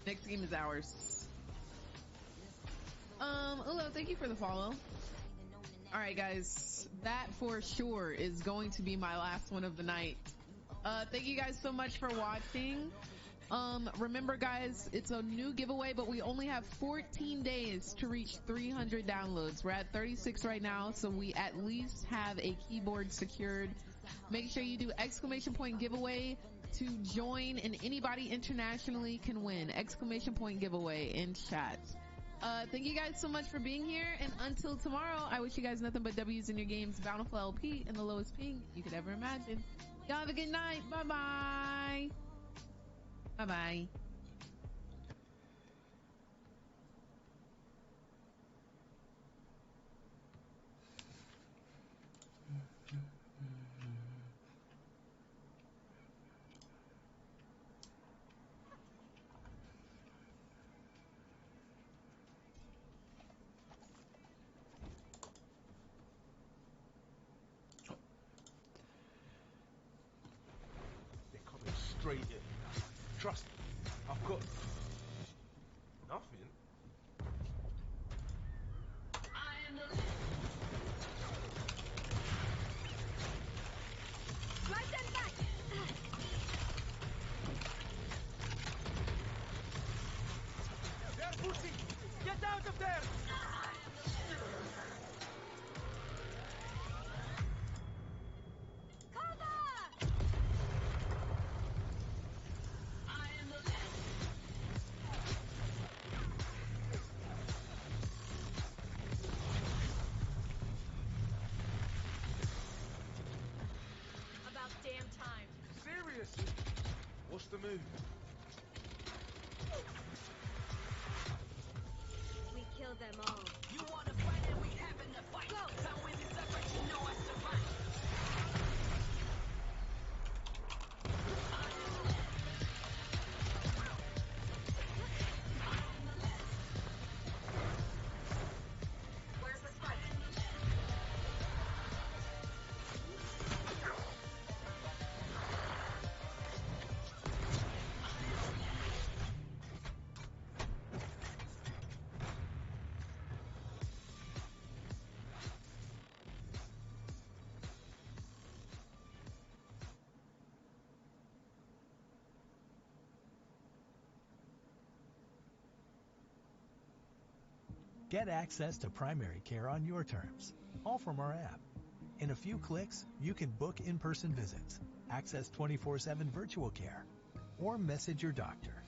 Next game is ours. Ulo, thank you for the follow. All right, guys, that for sure is going to be my last one of the night. Thank you guys so much for watching. Remember guys, it's a new giveaway, but we only have 14 days to reach 300 downloads. We're at 36 right now, so we at least have a keyboard secured. Make sure you do exclamation point giveaway to join, and anybody internationally can win. Exclamation point giveaway in chat. Thank you guys so much for being here, and until tomorrow, I wish you guys nothing but W's in your games, bountiful LP, and the lowest ping you could ever imagine. Y'all have a good night. Bye bye. Bye bye. Straight in. Trust me, I've got nothing. I am the right them back. There, Pussy! Get out of there! Damn time. Seriously? What's the move? We killed them all. You wanna fight and we happen to fight. Go! Some women separate, you know I survive. Where's the spike? Get access to primary care on your terms, all from our app. In a few clicks, you can book in-person visits, access 24/7 virtual care, or message your doctor.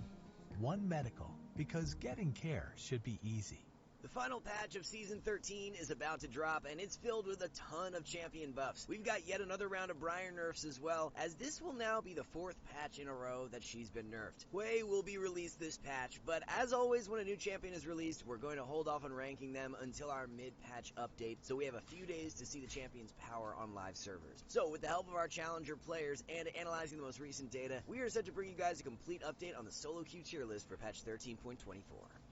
One Medical, because getting care should be easy. The final patch of Season 13 is about to drop, and it's filled with a ton of champion buffs. We've got yet another round of Briar nerfs as well, as this will now be the 4th patch in a row that she's been nerfed. Hwei will be released this patch, but as always when a new champion is released, we're going to hold off on ranking them until our mid-patch update, so we have a few days to see the champion's power on live servers. So with the help of our challenger players and analyzing the most recent data, we are set to bring you guys a complete update on the solo queue tier list for patch 13.24.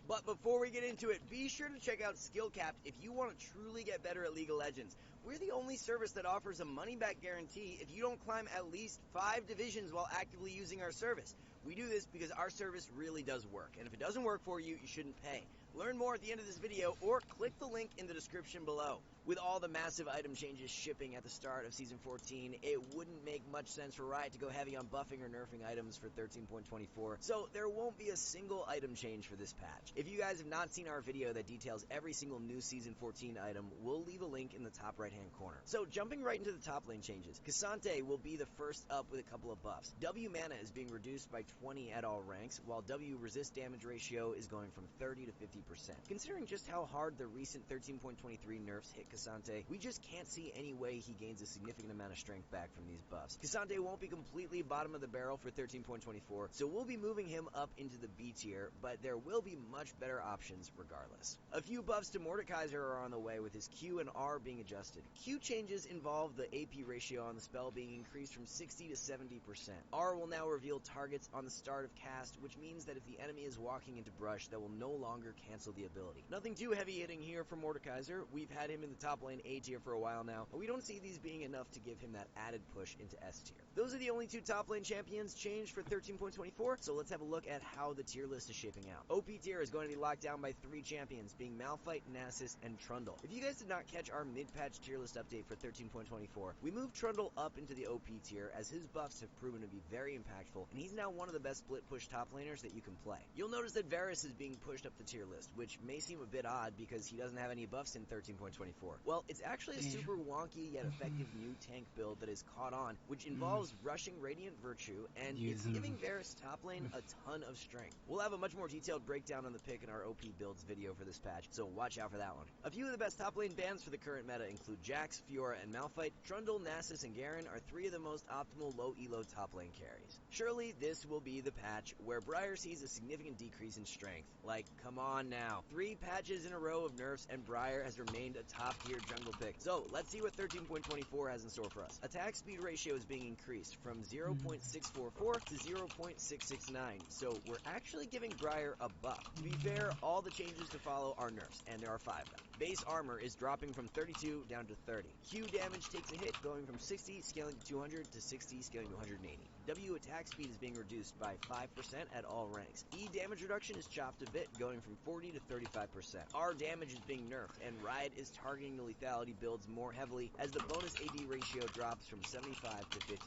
But before we get into it, be sure to check out Skill Capped if you want to truly get better at League of Legends. We're the only service that offers a money-back guarantee if you don't climb at least 5 divisions while actively using our service. We do this because our service really does work, and if it doesn't work for you, you shouldn't pay. Learn more at the end of this video, or click the link in the description below. With all the massive item changes shipping at the start of Season 14, it wouldn't make much sense for Riot to go heavy on buffing or nerfing items for 13.24, so there won't be a single item change for this patch. If you guys have not seen our video that details every single new Season 14 item, we'll leave a link in the top right-hand corner. So jumping right into the top lane changes, Cassante will be the first up with a couple of buffs. W mana is being reduced by 20 at all ranks, while W resist damage ratio is going from 30 to 50%. Considering just how hard the recent 13.23 nerfs hit Cassante, we just can't see any way he gains a significant amount of strength back from these buffs. Cassante won't be completely bottom of the barrel for 13.24, so we'll be moving him up into the B tier, but there will be much better options regardless. A few buffs to Mordekaiser are on the way, with his Q and R being adjusted. passive. Q changes involve the AP ratio on the spell being increased from 60 to 70%. R will now reveal targets on the start of cast, which means that if the enemy is walking into brush, that will no longer cancel the ability. Nothing too heavy hitting here for Mordekaiser. We've had him in the top lane A tier for a while now, and we don't see these being enough to give him that added push into S tier. Those are the only 2 top lane champions changed for 13.24, so let's have a look at how the tier list is shaping out. OP tier is going to be locked down by 3 champions, being Malphite, Nasus, and Trundle. If you guys did not catch our mid-patch tier list update for 13.24, we moved Trundle up into the OP tier as his buffs have proven to be very impactful, and he's now one of the best split push top laners that you can play. You'll notice that Varus is being pushed up the tier list, which may seem a bit odd because he doesn't have any buffs in 13.24. Well, it's actually a super wonky yet effective new tank build that has caught on, which involves rushing Radiant Virtue, and it's giving Varus top lane a ton of strength. We'll have a much more detailed breakdown on the pick in our OP builds video for this patch, so watch out for that one. A few of the best top lane bans for the current meta include Jax, Fiora, and Malphite. Trundle, Nasus, and Garen are 3 of the most optimal low elo top lane carries. Surely this will be the patch where Briar sees a significant decrease in strength. Like, come on now. 3 patches in a row of nerfs and Briar has remained a top tier jungle pick. So let's see what 13.24 has in store for us. Attack speed ratio is being increased from 0.644 to 0.669, so we're actually giving Briar a buff. To be fair, all the changes to follow are nerfs, and there are 5 of them. Base armor is dropping from 32 down to 30. Q damage takes a hit, going from 60 scaling to 200 to 60 scaling to 180. W attack speed is being reduced by 5% at all ranks. E damage reduction is chopped a bit, going from 40 to 35%. R damage is being nerfed, and Riot is targeting the lethality builds more heavily as the bonus AD ratio drops from 75 to 50%.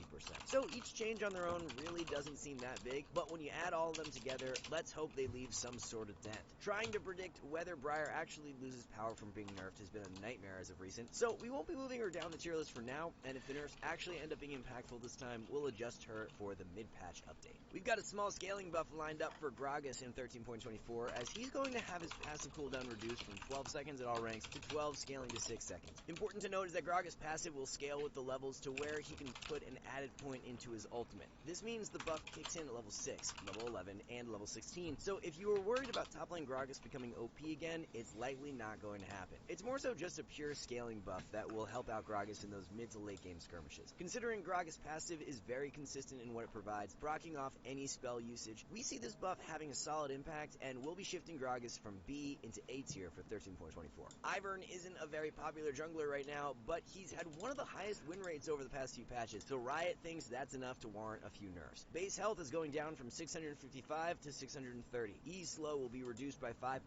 So each change on their own really doesn't seem that big, but when you add all of them together, let's hope they leave some sort of dent. Trying to predict whether Briar actually loses power from being nerfed has been a nightmare as of recent, so we won't be moving her down the tier list for now, and if the nerfs actually end up being impactful this time, we'll adjust her for the mid-patch update. We've got a small scaling buff lined up for Gragas in 13.24, as he's going to have his passive cooldown reduced from 12 seconds at all ranks to 12 scaling to 6 seconds. Important to note is that Gragas' passive will scale with the levels to where he can put an added point into his ultimate. This means the buff kicks in at level 6, level 11, and level 16, so if you were worried about top lane Gragas becoming OP again, it's likely not going to happen. It's more so just a pure scaling buff that will help out Gragas in those mid to late game skirmishes. Considering Gragas' passive is very consistent in what it provides, brocking off any spell usage, we see this buff having a solid impact, and we'll be shifting Gragas from B into A tier for 13.24. Ivern isn't a very popular jungler right now, but he's had one of the highest win rates over the past few patches, so Riot thinks that's enough to warrant a few nerfs. Base health is going down from 655 to 630. E slow will be reduced by 5%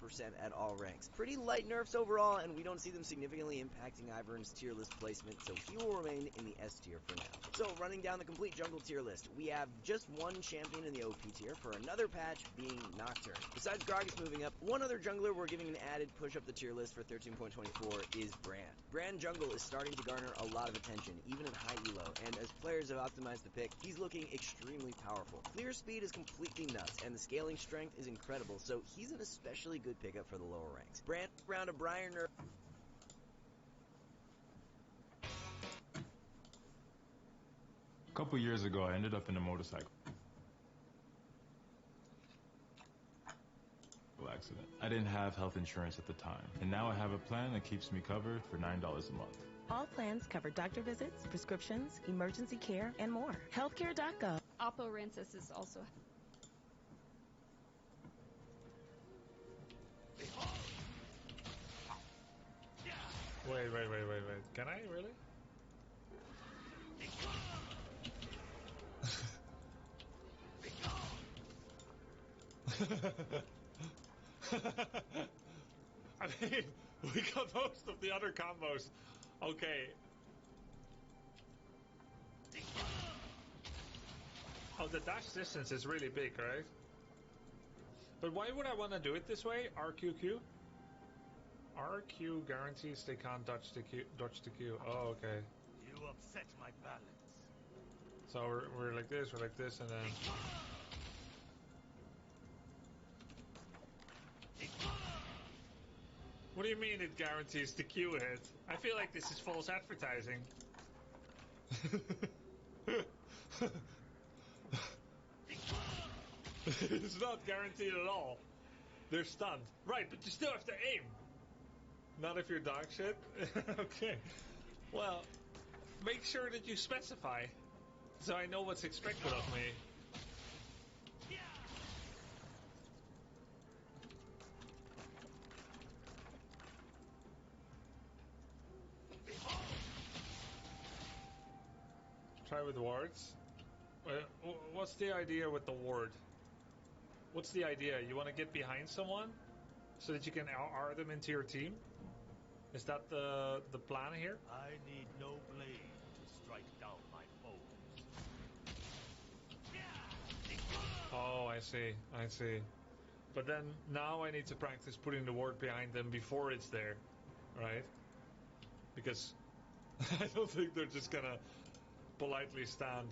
at all ranks. Pretty light nerfs overall, and we don't see them significantly impacting Ivern's tier list placement, so he will remain in the S tier for now. So running down the complete jungle tier list, we have just one champion in the OP tier for another patch being Nocturne. Besides Gragas moving up, one other jungler we're giving an added push up the tier list for 13.24 is Brand. Brand jungle is starting to garner a lot of attention, even at high elo, and as players have optimized the pick, he's looking extremely powerful. Clear speed is completely nuts, and the scaling strength is incredible, so he's an especially good pickup for the lower ranks. Brand round a Briar nerf. A couple years ago, I ended up in a motorcycle accident. I didn't have health insurance at the time, and now I have a plan that keeps me covered for $9 a month. All plans cover doctor visits, prescriptions, emergency care, and more. Healthcare.gov. Oppo Rancis is also... Wait. Can I really? I mean, we got most of the other combos. Okay. Oh, the dash distance is really big, right? But why would I want to do it this way? RQQ? RQ guarantees they can't dodge the Q. Oh, okay. You upset my balance. So we're like this, and then... What do you mean it guarantees the Q hit? I feel like this is false advertising. It's not guaranteed at all. They're stunned. Right, but you still have to aim. Not if you're dog shit. Okay. Well, make sure that you specify, so I know what's expected of me. Try with wards. What's the idea with the ward? What's the idea? You want to get behind someone so that you can R them into your team? Is that the plan here? I need no blade to strike down my foes. Oh, I see. I see. But then now I need to practice putting the ward behind them before it's there, right? Because I don't think they're just gonna politely stand.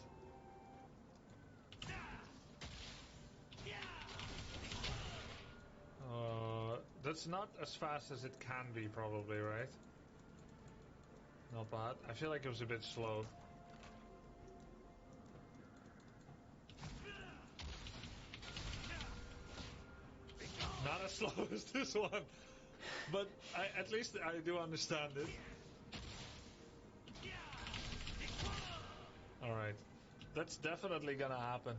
That's not as fast as it can be, probably, right? Not bad. I feel like it was a bit slow. Not as slow as this one, but at least I do understand it. Alright. That's definitely gonna happen.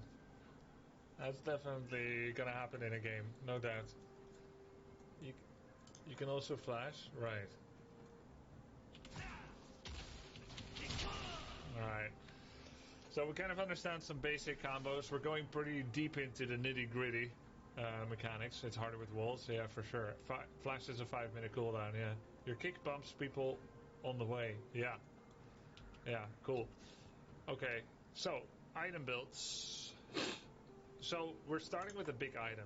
That's definitely gonna happen in a game, no doubt. You can also flash? Right. Alright. So we kind of understand some basic combos. We're going pretty deep into the nitty-gritty mechanics. It's harder with walls, yeah, for sure. Flash is a 5-minute cooldown, yeah. Your kick bumps people on the way, yeah. Yeah, cool. Okay, so, item builds. So, we're starting with a big item.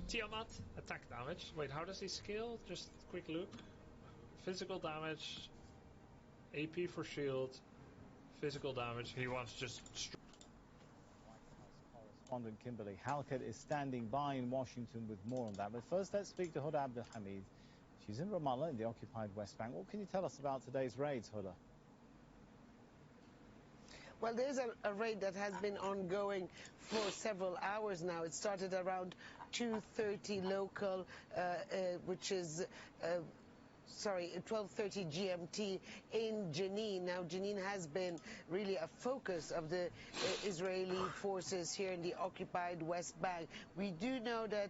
Tiamat, attack damage. Wait, how does he scale? Just quick look. Physical damage, AP for shield, physical damage. He wants just... Correspondent Kimberly Halkett is standing by in Washington with more on that. But first, let's speak to Huda Abdelhamid. She's in Ramallah in the occupied West Bank. What can you tell us about today's raids, Huda? Well, there's a raid that has been ongoing for several hours now. It started around 2:30 local, which is... 12:30 GMT in Jenin. Now, Jenin has been really a focus of the Israeli forces here in the occupied West Bank. We do know that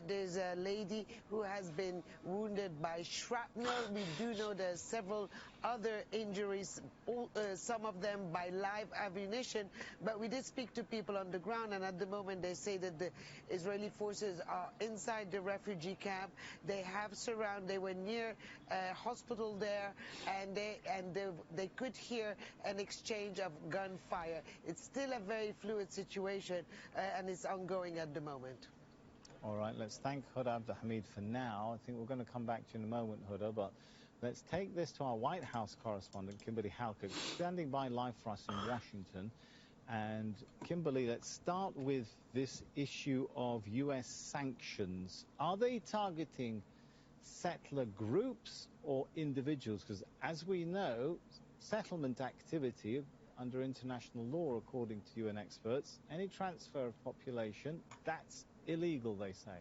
there's a lady who has been wounded by shrapnel. We do know there's several other injuries, some of them by live ammunition. But we did speak to people on the ground, and at the moment they say that the Israeli forces are inside the refugee camp. They were near a hospital there, and they could hear an exchange of gunfire. It's still a very fluid situation, and it's ongoing at the moment. All right, let's thank Huda Abdelhamid for now. I think we're going to come back to you in a moment, Huda, but let's take this to our White House correspondent, Kimberly Halkett, standing by live for us in Washington. And Kimberly, let's start with this issue of U.S. sanctions. Are they targeting settler groups or individuals? Because as we know, settlement activity under international law, according to UN experts, any transfer of population, that's illegal, they say.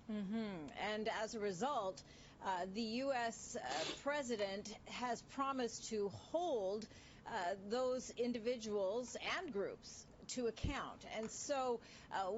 And as a result, the U.S. president has promised to hold those individuals and groups to account. And so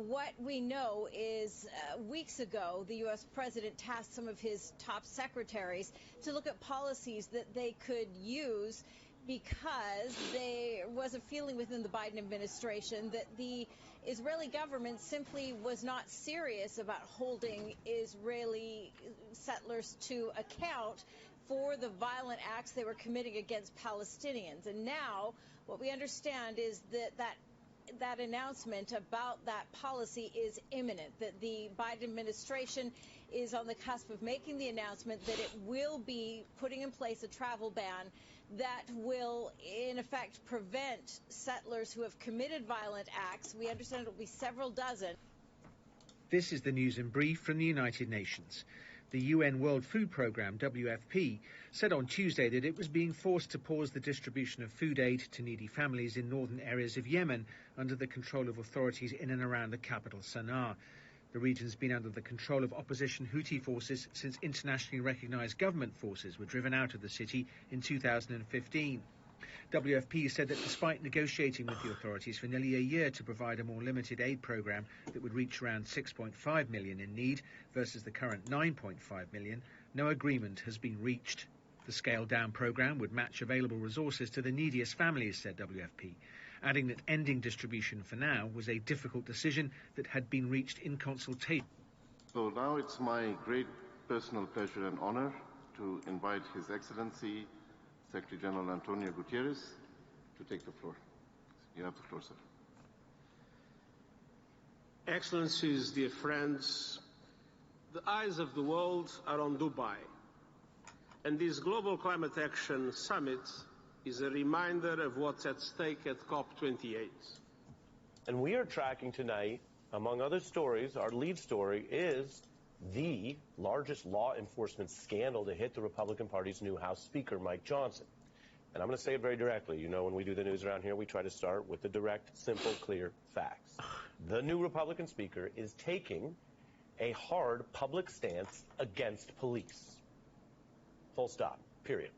what we know is weeks ago, the U.S. president tasked some of his top secretaries to look at policies that they could use, because there was a feeling within the Biden administration that the Israeli government simply was not serious about holding Israeli settlers to account for the violent acts they were committing against Palestinians. And now what we understand is that announcement about that policy is imminent, that the Biden administration is on the cusp of making the announcement that it will be putting in place a travel ban that will, in effect, prevent settlers who have committed violent acts. We understand it will be several dozen. This is the news in brief from the United Nations. The UN World Food Programme, WFP, said on Tuesday that it was being forced to pause the distribution of food aid to needy families in northern areas of Yemen under the control of authorities in and around the capital, Sana'a. The region's been under the control of opposition Houthi forces since internationally recognized government forces were driven out of the city in 2015. WFP said that despite negotiating with the authorities for nearly a year to provide a more limited aid program that would reach around 6.5 million in need versus the current 9.5 million, no agreement has been reached. The scaled-down program would match available resources to the neediest families, said WFP, adding that ending distribution for now was a difficult decision that had been reached in consultation. So now it's my great personal pleasure and honor to invite His Excellency Secretary General Antonio Guterres to take the floor. You have the floor, sir. Excellencies, dear friends, the eyes of the world are on Dubai, and this Global Climate Action Summit is a reminder of what's at stake at COP28. And we are tracking tonight, among other stories, our lead story is the largest law enforcement scandal to hit the Republican Party's new House Speaker, Mike Johnson. And I'm going to say it very directly. You know, when we do the news around here, we try to start with the direct, simple, clear facts. The new Republican Speaker is taking a hard public stance against police. Full stop. Period.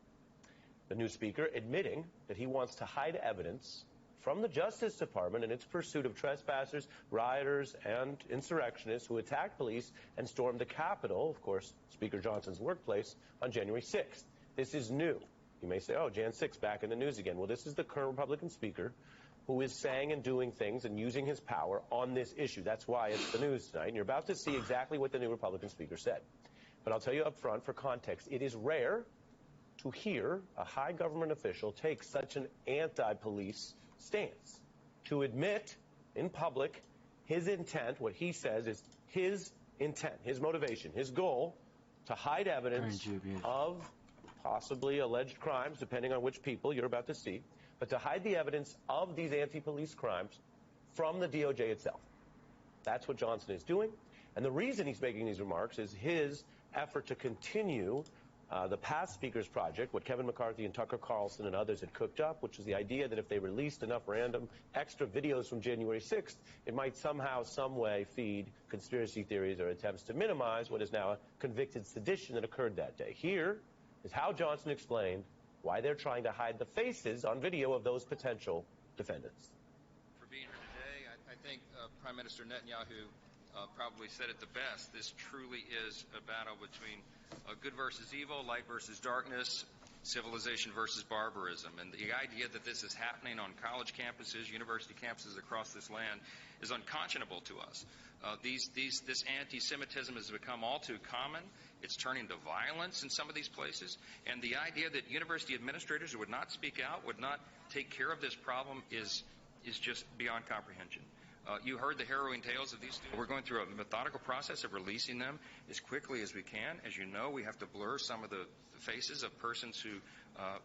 The new Speaker admitting that he wants to hide evidence from the Justice Department in its pursuit of trespassers, rioters, and insurrectionists who attacked police and stormed the Capitol, of course, Speaker Johnson's workplace, on January 6th. This is new. You may say, oh, Jan 6 back in the news again. Well, this is the current Republican Speaker who is saying and doing things and using his power on this issue. That's why it's the news tonight. And you're about to see exactly what the new Republican Speaker said. But I'll tell you up front, for context, it is rare to hear a high government official take such an anti-police stance, to admit in public his intent, what he says is his intent, his motivation, his goal to hide evidence of possibly alleged crimes, depending on which people you're about to see, but to hide the evidence of these anti-police crimes from the DOJ itself. That's what Johnson is doing. And the reason he's making these remarks is his effort to continue the past Speaker's project, what Kevin McCarthy and Tucker Carlson and others had cooked up, which was the idea that if they released enough random extra videos from January 6th, it might somehow, some way feed conspiracy theories or attempts to minimize what is now a convicted sedition that occurred that day. Here is how Johnson explained why they're trying to hide the faces on video of those potential defendants. For being here today, I think Prime Minister Netanyahu probably said it the best. This truly is a battle between good versus evil, light versus darkness, civilization versus barbarism. And the idea that this is happening on college campuses, university campuses across this land is unconscionable to us. This anti-Semitism has become all too common. It's turning to violence in some of these places. And the idea that university administrators would not speak out, would not take care of this problem is just beyond comprehension. You heard the harrowing tales of these students. We're going through a methodical process of releasing them as quickly as we can. As you know, we have to blur some of the faces of persons who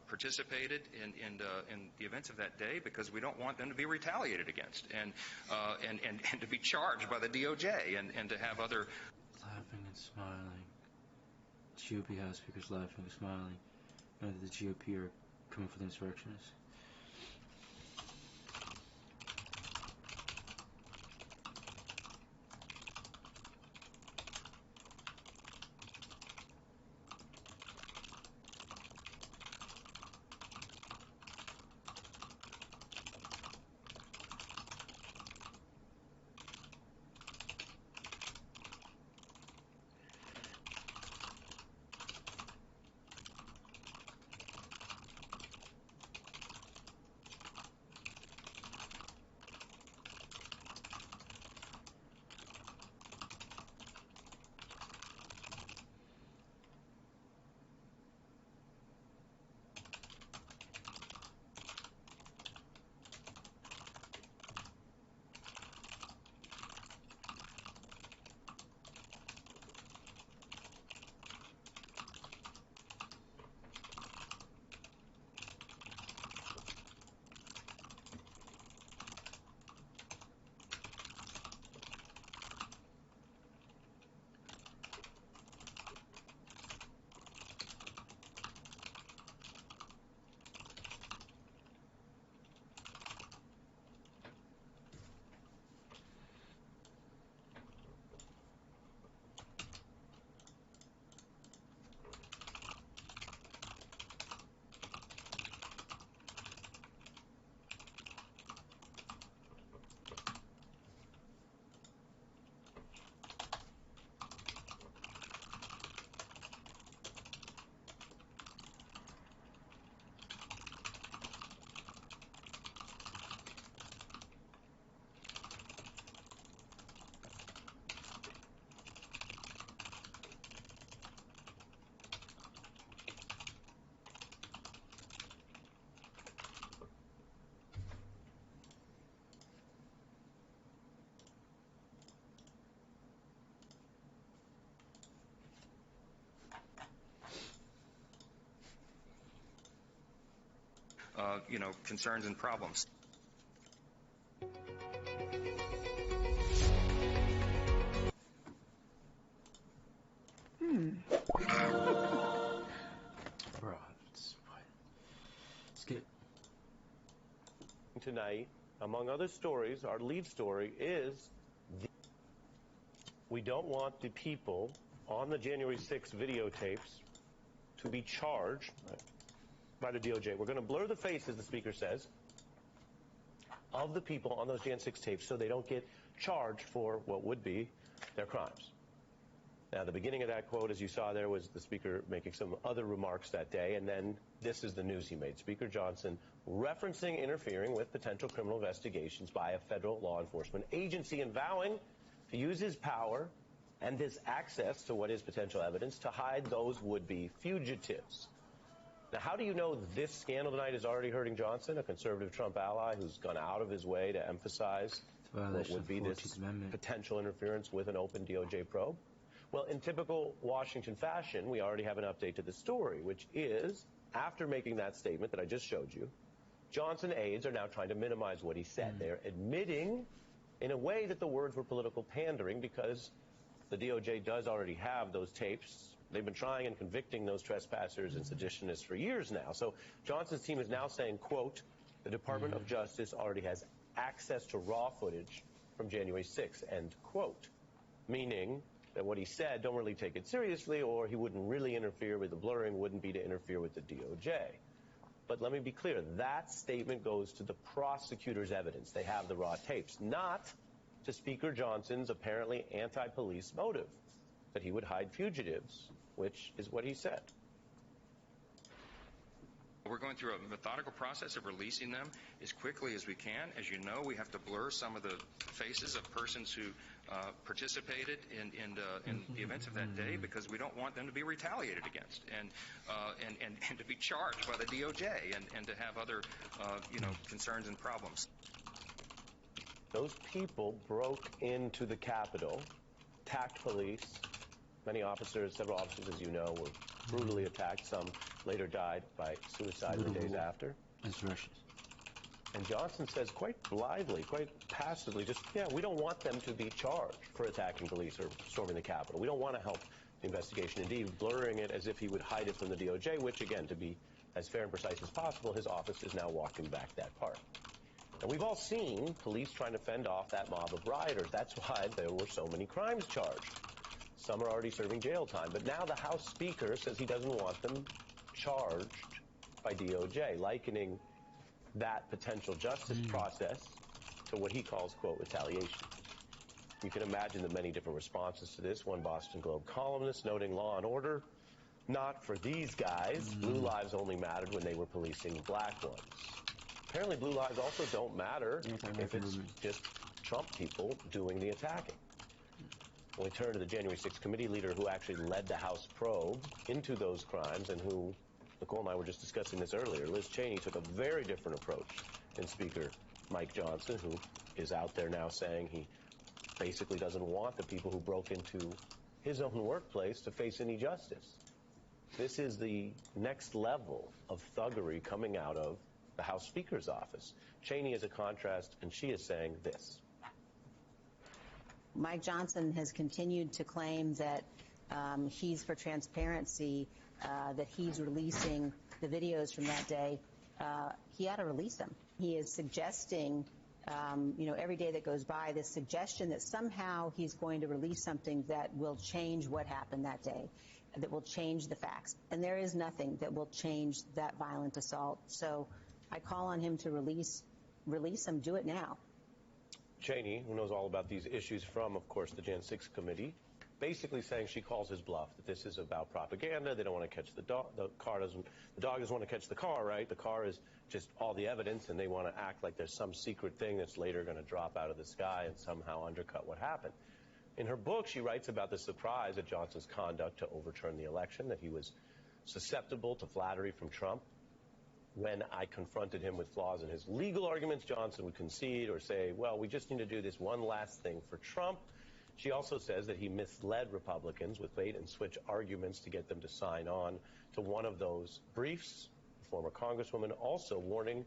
participated in the events of that day because we don't want them to be retaliated against and to be charged by the DOJ and to have other laughing and smiling. GOP House speakers laughing and smiling. You know that the GOP are coming for the insurrectionists. concerns and problems. Bro, skip. Tonight, among other stories, our lead story is we don't want the people on the January 6th videotapes to be charged by the DOJ. We're going to blur the faces, the speaker says, of the people on those Jan 6 tapes so they don't get charged for what would be their crimes. Now, the beginning of that quote, as you saw there, was the speaker making some other remarks that day, and then this is the news he made. Speaker Johnson referencing interfering with potential criminal investigations by a federal law enforcement agency and vowing to use his power and his access to what is potential evidence to hide those would-be fugitives. Now, how do you know this scandal tonight is already hurting Johnson, a conservative Trump ally who's gone out of his way to emphasize what would be this potential interference with an open DOJ probe? Well, in typical Washington fashion, we already have an update to the story, which is, after making that statement that I just showed you, Johnson aides are now trying to minimize what he said. They're admitting, in a way, that the words were political pandering because the DOJ does already have those tapes. They've been trying and convicting those trespassers and seditionists for years now. So Johnson's team is now saying, quote, the Department of Justice already has access to raw footage from January 6th, end quote, meaning that what he said, don't really take it seriously, or he wouldn't really interfere with the blurring, wouldn't be to interfere with the DOJ. But let me be clear, that statement goes to the prosecutor's evidence. They have the raw tapes, not to Speaker Johnson's apparently anti-police motive, that he would hide fugitives, which is what he said. We're going through a methodical process of releasing them as quickly as we can. As you know, we have to blur some of the faces of persons who participated in the events of that day because we don't want them to be retaliated against and to be charged by the DOJ and to have other concerns and problems. Those people broke into the Capitol, attacked police. Many officers, several officers, as you know, were brutally attacked. Some later died by suicide in the days after. Insurrections. And Johnson says quite blithely, quite passively, just, we don't want them to be charged for attacking police or storming the Capitol. We don't want to help the investigation. Indeed, blurring it as if he would hide it from the DOJ, which, again, to be as fair and precise as possible, his office is now walking back that part. And we've all seen police trying to fend off that mob of rioters. That's why there were so many crimes charged. Some are already serving jail time. But now the House Speaker says he doesn't want them charged by DOJ, likening that potential justice process to what he calls, quote, retaliation. You can imagine the many different responses to this. One Boston Globe columnist noting law and order, not for these guys. Blue lives only mattered when they were policing black ones. Apparently blue lives also don't matter if it's just Trump people doing the attacking. When we turn to the January 6th committee leader who actually led the House probe into those crimes and who, Nicole and I were just discussing this earlier, Liz Cheney took a very different approach than Speaker Mike Johnson, who is out there now saying he basically doesn't want the people who broke into his own workplace to face any justice. This is the next level of thuggery coming out of the House Speaker's office. Cheney is a contrast, and she is saying this. Mike Johnson has continued to claim that he's for transparency, that he's releasing the videos from that day. He ought to release them. He is suggesting, every day that goes by, this suggestion that somehow he's going to release something that will change what happened that day, that will change the facts. And there is nothing that will change that violent assault. So I call on him to release them. Do it now. Cheney, who knows all about these issues from, of course, the Jan 6 committee, basically saying she calls his bluff, that this is about propaganda. They don't want to catch the dog. The dog doesn't want to catch the car, right? The car is just all the evidence, and they want to act like there's some secret thing that's later going to drop out of the sky and somehow undercut what happened. In her book, she writes about the surprise at Johnson's conduct to overturn the election, that he was susceptible to flattery from Trump. When I confronted him with flaws in his legal arguments, Johnson would concede or say, well, we just need to do this one last thing for Trump. She also says that he misled Republicans with bait and switch arguments to get them to sign on to one of those briefs, former congresswoman, also warning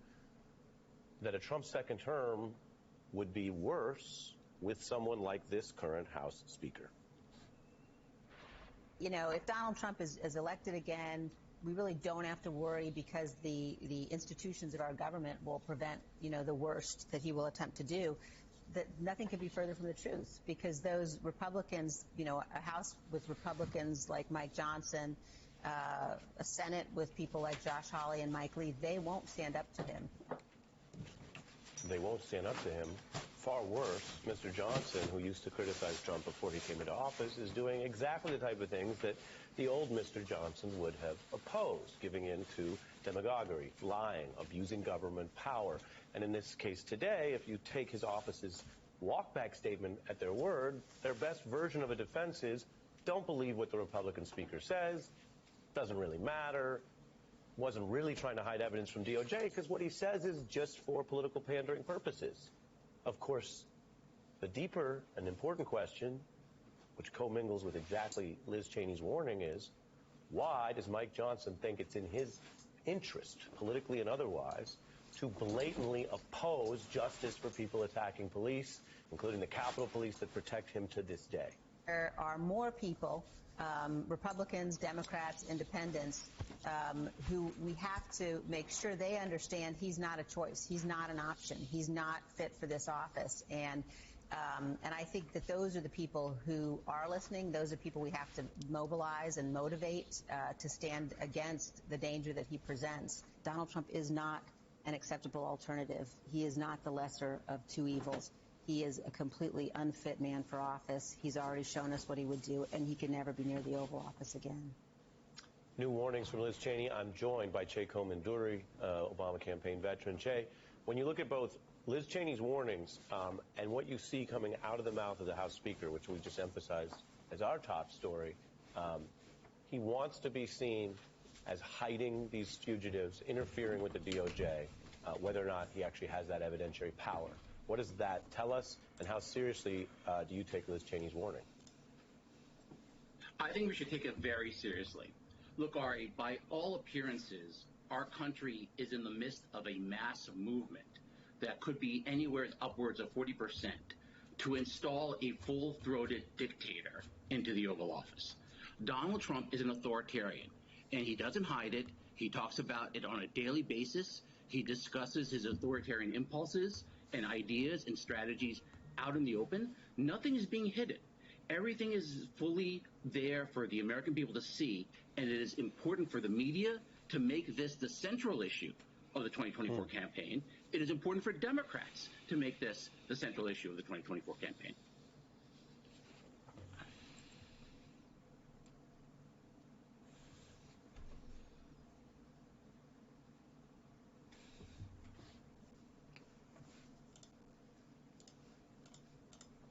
that a Trump second term would be worse with someone like this current House Speaker. You know, if Donald Trump is elected again, we really don't have to worry because the institutions of our government will prevent, you know, the worst that he will attempt to do. That nothing could be further from the truth, because those Republicans, you know, a House with Republicans like Mike Johnson, a Senate with people like Josh Hawley and Mike Lee, they won't stand up to him. They won't stand up to him. Far worse, Mr. Johnson, who used to criticize Trump before he came into office, is doing exactly the type of things that the old Mr. Johnson would have opposed, giving in to demagoguery, lying, abusing government power. And in this case today, if you take his office's walkback statement at their word, their best version of a defense is, don't believe what the Republican speaker says, doesn't really matter, wasn't really trying to hide evidence from DOJ, because what he says is just for political pandering purposes. Of course, the deeper and important question, which commingles with exactly Liz Cheney's warning, is why does Mike Johnson think it's in his interest, politically and otherwise, to blatantly oppose justice for people attacking police, including the Capitol Police that protect him to this day? There are more people, Republicans, Democrats, Independents, who we have to make sure they understand he's not a choice. He's not an option. He's not fit for this office. And I think that those are the people who are listening. Those are people we have to mobilize and motivate to stand against the danger that he presents. Donald Trump is not an acceptable alternative. He is not the lesser of two evils. He is a completely unfit man for office. He's already shown us what he would do, and he can never be near the Oval Office again. New warnings from Liz Cheney. I'm joined by Che Komanduri, Obama campaign veteran. Che, when you look at both Liz Cheney's warnings and what you see coming out of the mouth of the House Speaker, which we just emphasized as our top story, he wants to be seen as hiding these fugitives, interfering with the DOJ, whether or not he actually has that evidentiary power. What does that tell us, and how seriously do you take Liz Cheney's warning? I think we should take it very seriously. Look, Ari, by all appearances, our country is in the midst of a massive movement that could be anywhere upwards of 40% to install a full-throated dictator into the Oval Office. Donald Trump is an authoritarian, and he doesn't hide it. He talks about it on a daily basis. He discusses his authoritarian impulses and ideas and strategies out in the open. Nothing is being hidden. Everything is fully there for the American people to see, and it is important for the media to make this the central issue of the 2024 campaign. It is important for Democrats to make this the central issue of the 2024 campaign.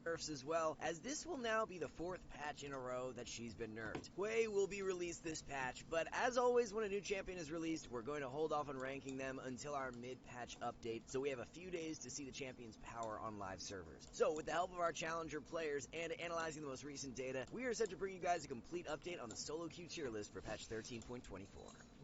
Nerfs as well, as this will now be the fourth patch in a row that she's been nerfed. Hwei will be released this patch, but as always when a new champion is released, we're going to hold off on ranking them until our mid-patch update, so we have a few days to see the champion's power on live servers. So with the help of our challenger players and analyzing the most recent data, we are set to bring you guys a complete update on the solo queue tier list for patch 13.24.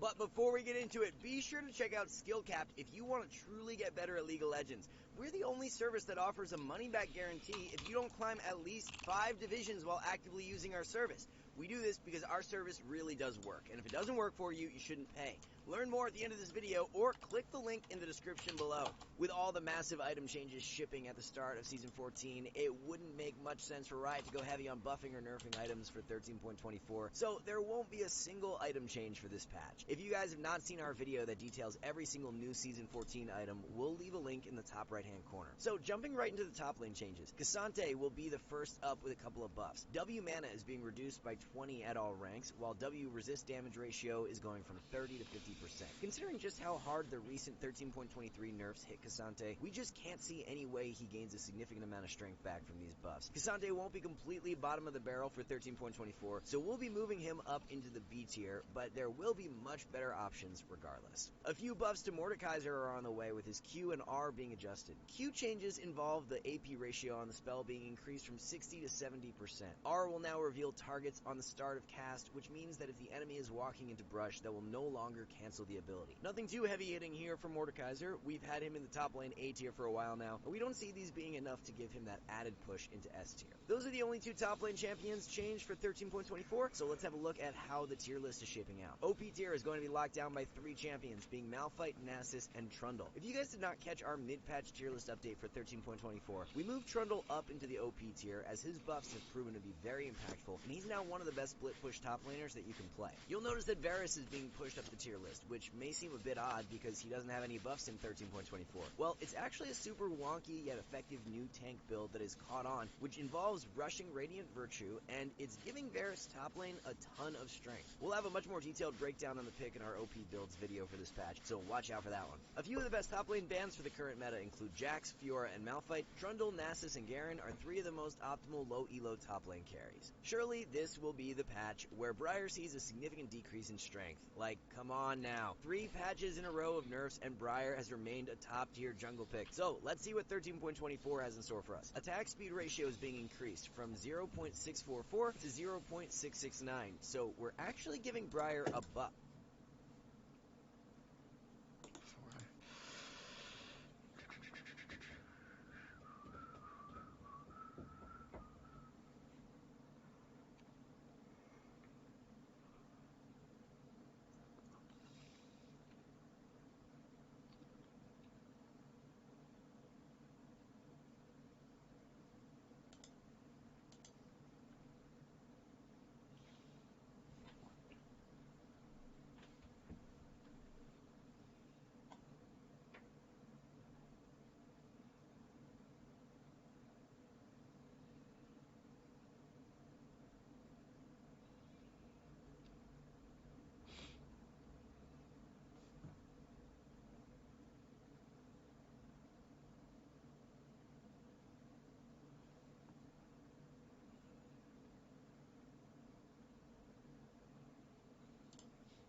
But before we get into it, be sure to check out Skill Capped if you want to truly get better at League of Legends. We're the only service that offers a money-back guarantee if you don't climb at least 5 divisions while actively using our service. We do this because our service really does work, and if it doesn't work for you, you shouldn't pay. Learn more at the end of this video, or click the link in the description below. With all the massive item changes shipping at the start of Season 14, it wouldn't make much sense for Riot to go heavy on buffing or nerfing items for 13.24, so there won't be a single item change for this patch. If you guys have not seen our video that details every single new Season 14 item, we'll leave a link in the top right-hand corner. So jumping right into the top lane changes, Cassante will be the first up with a couple of buffs. W mana is being reduced by 20 at all ranks, while W resist damage ratio is going from 30 to 50%. Considering just how hard the recent 13.23 nerfs hit Cassante, we just can't see any way he gains a significant amount of strength back from these buffs. Cassante won't be completely bottom of the barrel for 13.24, so we'll be moving him up into the B tier, but there will be much better options regardless. A few buffs to Mordekaiser are on the way, with his Q and R being adjusted. Q changes involve the AP ratio on the spell being increased from 60 to 70%. R will now reveal targets on the the start of cast, which means that if the enemy is walking into brush, that will no longer cancel the ability. Nothing too heavy hitting here for Mordekaiser. We've had him in the top lane A tier for a while now, but we don't see these being enough to give him that added push into S tier. Those are the only two top lane champions changed for 13.24, so let's have a look at how the tier list is shaping out. OP tier is going to be locked down by 3 champions, being Malphite, Nasus, and Trundle. If you guys did not catch our mid-patch tier list update for 13.24, we moved Trundle up into the OP tier as his buffs have proven to be very impactful, and he's now one of the best split push top laners that you can play. You'll notice that Varus is being pushed up the tier list, which may seem a bit odd because he doesn't have any buffs in 13.24. Well, it's actually a super wonky yet effective new tank build that has caught on, which involves rushing Radiant Virtue, and it's giving Varus top lane a ton of strength. We'll have a much more detailed breakdown on the pick in our OP builds video for this patch, so watch out for that one. A few of the best top lane bans for the current meta include Jax, Fiora, and Malphite. Trundle, Nasus, and Garen are 3 of the most optimal low elo top lane carries. Surely this will be the patch where Briar sees a significant decrease in strength. Like, come on now. 3 patches in a row of nerfs and Briar has remained a top tier jungle pick. So let's see what 13.24 has in store for us. Attack speed ratio is being increased from 0.644 to 0.669, so we're actually giving Briar a buff.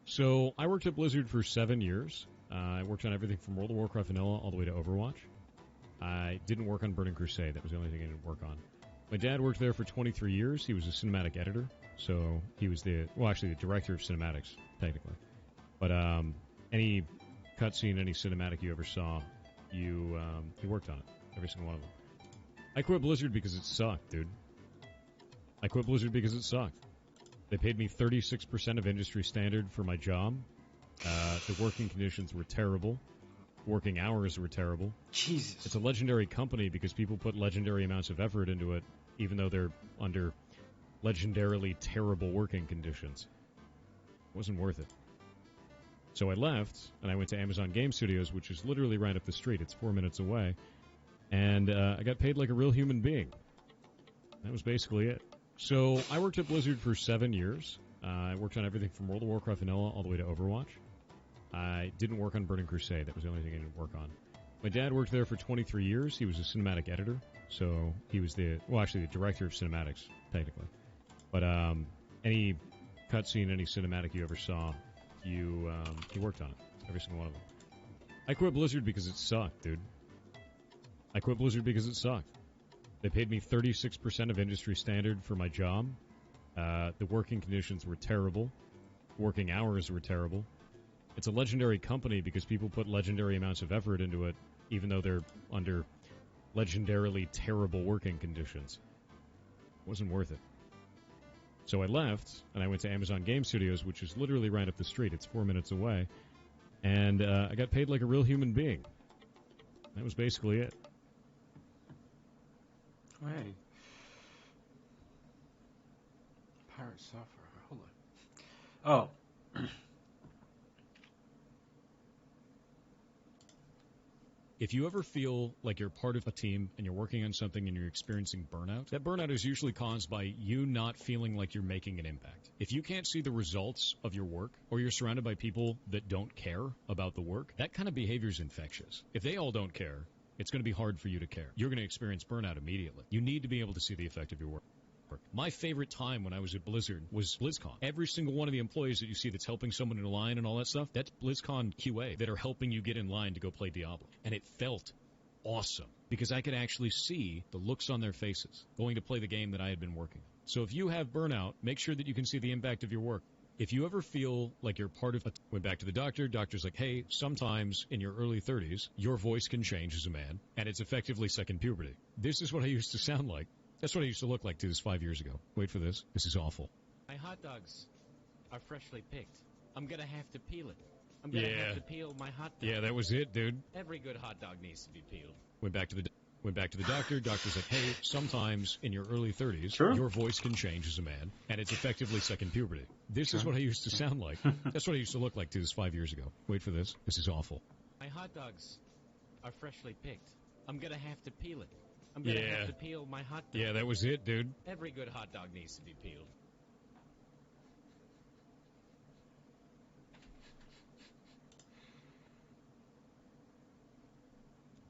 So I worked at Blizzard for 7 years. I worked on everything from World of Warcraft Vanilla all the way to Overwatch. I didn't work on Burning Crusade. That was the only thing I didn't work on. My dad worked there for 23 years. He was a cinematic editor. So he was the director of cinematics, technically. But any cutscene, any cinematic you ever saw, he worked on it. Every single one of them. I quit Blizzard because it sucked, dude. I quit Blizzard because it sucked. They paid me 36% of industry standard for my job. The working conditions were terrible. Working hours were terrible. Jesus. It's a legendary company because people put legendary amounts of effort into it, even though they're under legendarily terrible working conditions. It wasn't worth it. So I left, and I went to Amazon Game Studios, which is literally right up the street. It's 4 minutes away. And I got paid like a real human being. That was basically it. So I worked at Blizzard for 7 years. I worked on everything from World of Warcraft Vanilla all the way to Overwatch. I didn't work on Burning Crusade. That was the only thing I didn't work on. My dad worked there for 23 years. He was a cinematic editor. So he was the director of cinematics, technically. But any cutscene, any cinematic you ever saw, he worked on it. Every single one of them. I quit Blizzard because it sucked, dude. I quit Blizzard because it sucked. They paid me 36% of industry standard for my job. The working conditions were terrible. Working hours were terrible. It's a legendary company because people put legendary amounts of effort into it, even though they're under legendarily terrible working conditions. It wasn't worth it. So I left, and I went to Amazon Game Studios, which is literally right up the street. It's 4 minutes away. And I got paid like a real human being. That was basically it. Hey. Pirate software. Hold on. Oh. If you ever feel like you're part of a team and you're working on something and you're experiencing burnout, that burnout is usually caused by you not feeling like you're making an impact. If you can't see the results of your work, or you're surrounded by people that don't care about the work, that kind of behavior is infectious. If they all don't care, it's going to be hard for you to care. You're going to experience burnout immediately. You need to be able to see the effect of your work. My favorite time when I was at Blizzard was BlizzCon. Every single one of the employees that you see that's helping someone in line and all that stuff, that's BlizzCon QA that are helping you get in line to go play Diablo. And it felt awesome because I could actually see the looks on their faces going to play the game that I had been working on. So if you have burnout, make sure that you can see the impact of your work. If you ever feel like you're part of went back to the doctor, doctor's like, hey, sometimes in your early 30s, your voice can change as a man, and it's effectively second puberty. This is what I used to sound like. That's what I used to look like to this 5 years ago. Wait for this. This is awful. My hot dogs are freshly picked. I'm going to have to peel it. I'm going to have to peel my hot dog. Yeah, that was it, dude. Every good hot dog needs to be peeled. Went back to the doctor. Doctor's like, hey, sometimes in your early 30s, your voice can change as a man, and it's effectively second puberty. This is what I used to sound like. That's what I used to look like to this 5 years ago. Wait for this. This is awful. My hot dogs are freshly picked. I'm going to have to peel it. I'm going to have to peel my hot dog. Yeah, that was it, dude. Every good hot dog needs to be peeled.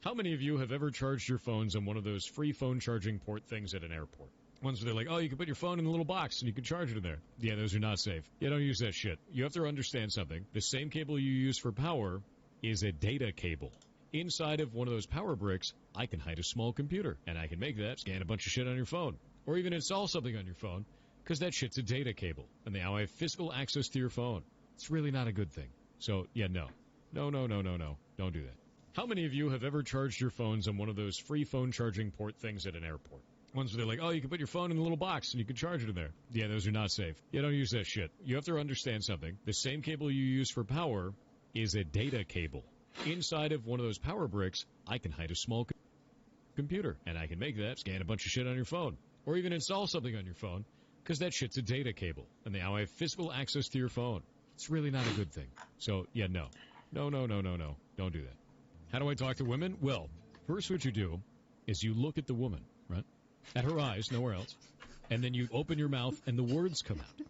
How many of you have ever charged your phones on one of those free phone charging port things at an airport? Ones where they're like, oh, you can put your phone in the little box and you can charge it in there. Yeah, those are not safe. Yeah, don't use that shit. You have to understand something. The same cable you use for power is a data cable. Inside of one of those power bricks, I can hide a small computer, and I can make that scan a bunch of shit on your phone. Or even install something on your phone, because that shit's a data cable, and now I have physical access to your phone. It's really not a good thing. So, yeah, no. No. Don't do that. How many of you have ever charged your phones on one of those free phone charging port things at an airport? Ones where they're like, oh, you can put your phone in the little box and you can charge it in there. Yeah, those are not safe. Yeah, don't use that shit. You have to understand something. The same cable you use for power is a data cable. Inside of one of those power bricks, I can hide a small computer, and I can make that scan a bunch of shit on your phone. Or even install something on your phone, because that shit's a data cable, and now I have physical access to your phone. It's really not a good thing. So, yeah, no. No. Don't do that. How do I talk to women? Well, first what you do is you look at the woman, right? At her eyes, nowhere else. And then you open your mouth and the words come out.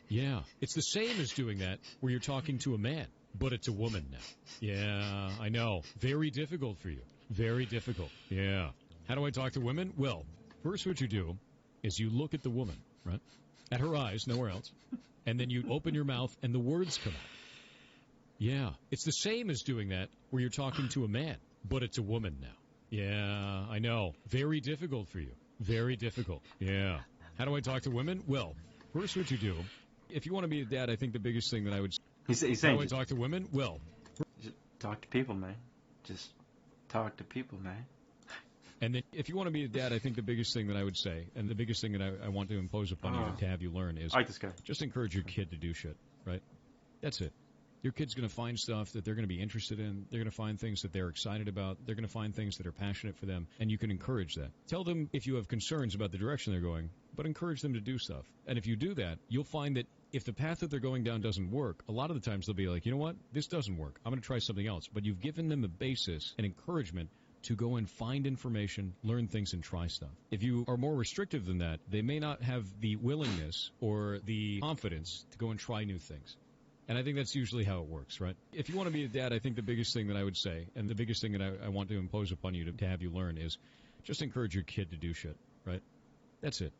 Yeah, it's the same as doing that where you're talking to a man, but it's a woman now. Yeah, I know. Very difficult for you. Very difficult. Yeah. How do I talk to women? Well, first what you do is you look at the woman, right? At her eyes, nowhere else. And then you open your mouth and the words come out. Yeah, it's the same as doing that where you're talking to a man, but it's a woman now. Yeah, I know. Very difficult for you. Very difficult. Yeah. How do I talk to women? Well, first what you do, if you want to be a dad, I think the biggest thing that I would... He's saying... How do I talk to women? Well... Just talk to people, man. Just talk to people, man. And then if you want to be a dad, I think the biggest thing that I would say, and the biggest thing that I want to impose upon you to have you learn is... I like this guy. Just encourage your kid to do shit, right? That's it. Your kid's going to find stuff that they're going to be interested in. They're going to find things that they're excited about. They're going to find things that are passionate for them, and you can encourage that. Tell them if you have concerns about the direction they're going, but encourage them to do stuff. And if you do that, you'll find that if the path that they're going down doesn't work, a lot of the times they'll be like, you know what, this doesn't work. I'm going to try something else. But you've given them a basis and encouragement to go and find information, learn things, and try stuff. If you are more restrictive than that, they may not have the willingness or the confidence to go and try new things. And I think that's usually how it works, right? If you want to be a dad, I think the biggest thing that I would say, and the biggest thing that I want to impose upon you to have you learn is just encourage your kid to do shit, right? That's it.